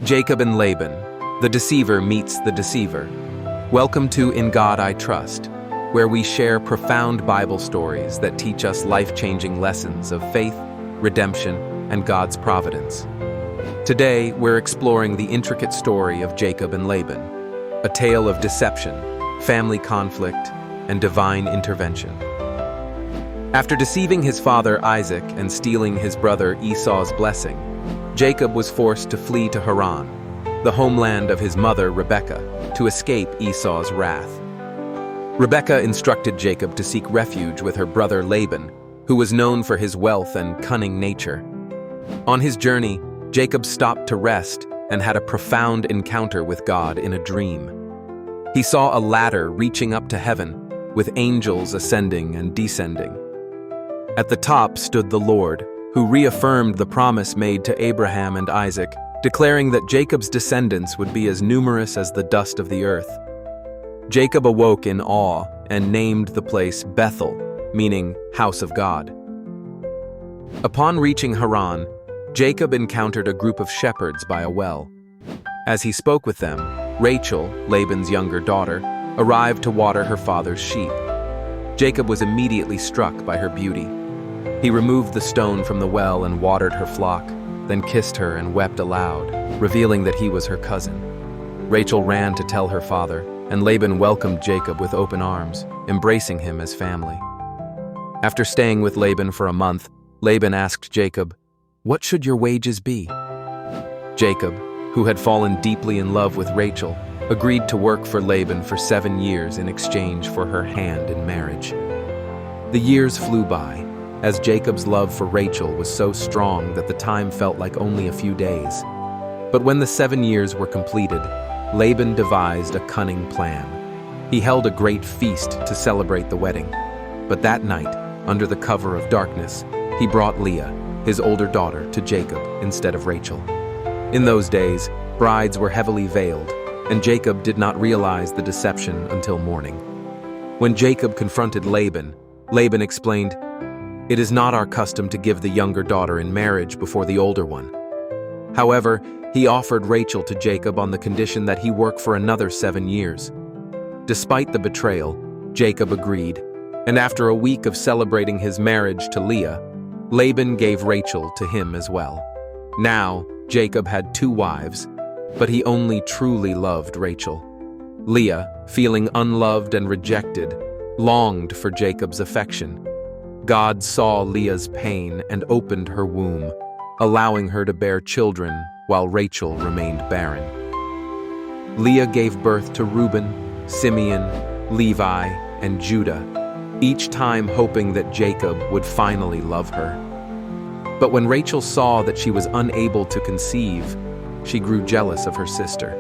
Jacob and Laban, the deceiver meets the deceiver. Welcome to In God I Trust, where we share profound Bible stories that teach us life-changing lessons of faith, redemption, and God's providence. Today, we're exploring the intricate story of Jacob and Laban, a tale of deception, family conflict, and divine intervention. After deceiving his father Isaac and stealing his brother Esau's blessing, Jacob was forced to flee to Haran, the homeland of his mother Rebekah, to escape Esau's wrath. Rebekah instructed Jacob to seek refuge with her brother Laban, who was known for his wealth and cunning nature. On his journey, Jacob stopped to rest and had a profound encounter with God in a dream. He saw a ladder reaching up to heaven, with angels ascending and descending. At the top stood the Lord, who reaffirmed the promise made to Abraham and Isaac, declaring that Jacob's descendants would be as numerous as the dust of the earth. Jacob awoke in awe and named the place Bethel, meaning house of God. Upon reaching Haran, Jacob encountered a group of shepherds by a well. As he spoke with them, Rachel, Laban's younger daughter, arrived to water her father's sheep. Jacob was immediately struck by her beauty. He removed the stone from the well and watered her flock, then kissed her and wept aloud, revealing that he was her cousin. Rachel ran to tell her father, and Laban welcomed Jacob with open arms, embracing him as family. After staying with Laban for a month, Laban asked Jacob, "What should your wages be?" Jacob, who had fallen deeply in love with Rachel, agreed to work for Laban for 7 years in exchange for her hand in marriage. The years flew by, as Jacob's love for Rachel was so strong that the time felt like only a few days. But when the 7 years were completed, Laban devised a cunning plan. He held a great feast to celebrate the wedding. But that night, under the cover of darkness, he brought Leah, his older daughter, to Jacob instead of Rachel. In those days, brides were heavily veiled, and Jacob did not realize the deception until morning. When Jacob confronted Laban, Laban explained, "It is not our custom to give the younger daughter in marriage before the older one." However, he offered Rachel to Jacob on the condition that he work for another 7 years. Despite the betrayal, Jacob agreed, and after a week of celebrating his marriage to Leah, Laban gave Rachel to him as well. Now, Jacob had 2 wives, but he only truly loved Rachel. Leah, feeling unloved and rejected, longed for Jacob's affection. God saw Leah's pain and opened her womb, allowing her to bear children while Rachel remained barren. Leah gave birth to Reuben, Simeon, Levi, and Judah, each time hoping that Jacob would finally love her. But when Rachel saw that she was unable to conceive, she grew jealous of her sister.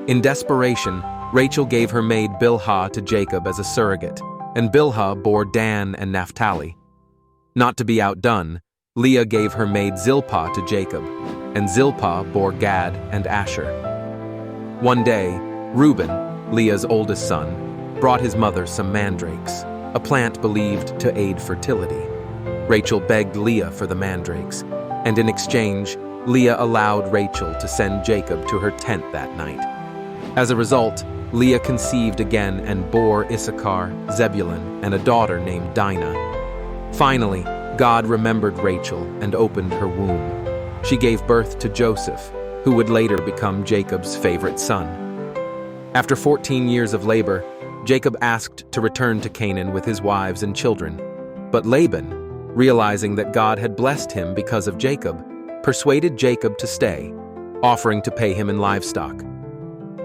In desperation, Rachel gave her maid Bilhah to Jacob as a surrogate, and Bilhah bore Dan and Naphtali. Not to be outdone, Leah gave her maid Zilpah to Jacob, and Zilpah bore Gad and Asher. One day, Reuben, Leah's oldest son, brought his mother some mandrakes, a plant believed to aid fertility. Rachel begged Leah for the mandrakes, and in exchange, Leah allowed Rachel to send Jacob to her tent that night. As a result, Leah conceived again and bore Issachar, Zebulun, and a daughter named Dinah. Finally, God remembered Rachel and opened her womb. She gave birth to Joseph, who would later become Jacob's favorite son. After 14 years of labor, Jacob asked to return to Canaan with his wives and children. But Laban, realizing that God had blessed him because of Jacob, persuaded Jacob to stay, offering to pay him in livestock.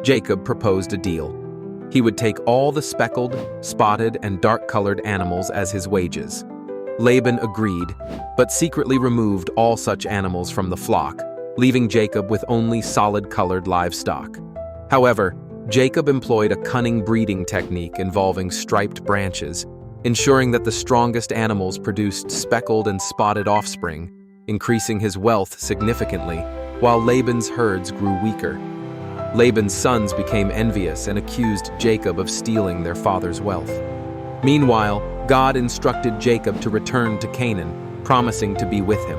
Jacob proposed a deal. He would take all the speckled, spotted, and dark-colored animals as his wages. Laban agreed, but secretly removed all such animals from the flock, leaving Jacob with only solid-colored livestock. However, Jacob employed a cunning breeding technique involving striped branches, ensuring that the strongest animals produced speckled and spotted offspring, increasing his wealth significantly, while Laban's herds grew weaker. Laban's sons became envious and accused Jacob of stealing their father's wealth. Meanwhile, God instructed Jacob to return to Canaan, promising to be with him.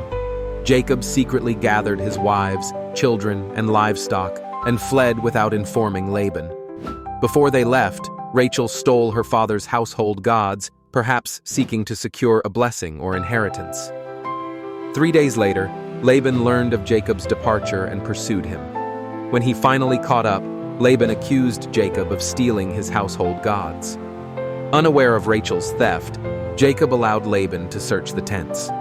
Jacob secretly gathered his wives, children, and livestock and fled without informing Laban. Before they left, Rachel stole her father's household gods, perhaps seeking to secure a blessing or inheritance. 3 days later, Laban learned of Jacob's departure and pursued him. When he finally caught up, Laban accused Jacob of stealing his household gods. Unaware of Rachel's theft, Jacob allowed Laban to search the tents.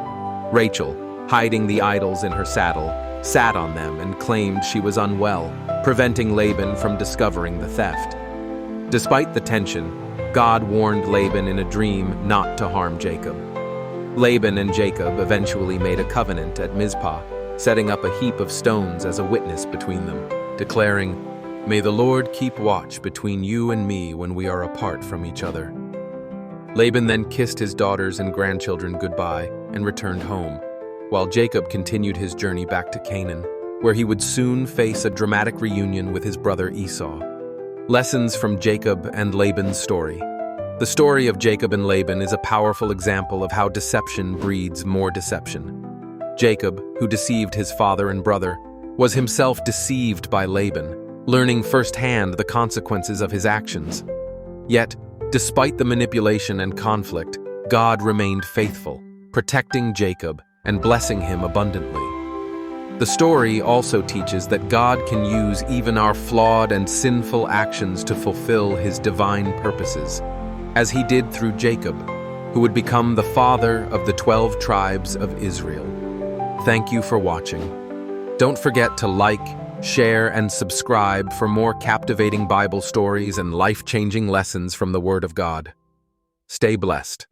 Rachel, hiding the idols in her saddle, sat on them and claimed she was unwell, preventing Laban from discovering the theft. Despite the tension, God warned Laban in a dream not to harm Jacob. Laban and Jacob eventually made a covenant at Mizpah, setting up a heap of stones as a witness between them, declaring, "May the Lord keep watch between you and me when we are apart from each other." Laban then kissed his daughters and grandchildren goodbye and returned home, while Jacob continued his journey back to Canaan, where he would soon face a dramatic reunion with his brother Esau. Lessons from Jacob and Laban's story. The story of Jacob and Laban is a powerful example of how deception breeds more deception. Jacob, who deceived his father and brother, was himself deceived by Laban, learning firsthand the consequences of his actions. Yet, despite the manipulation and conflict, God remained faithful, protecting Jacob and blessing him abundantly. The story also teaches that God can use even our flawed and sinful actions to fulfill his divine purposes, as he did through Jacob, who would become the father of the 12 tribes of Israel. Thank you for watching. Don't forget to like, share, and subscribe for more captivating Bible stories and life-changing lessons from the Word of God. Stay blessed.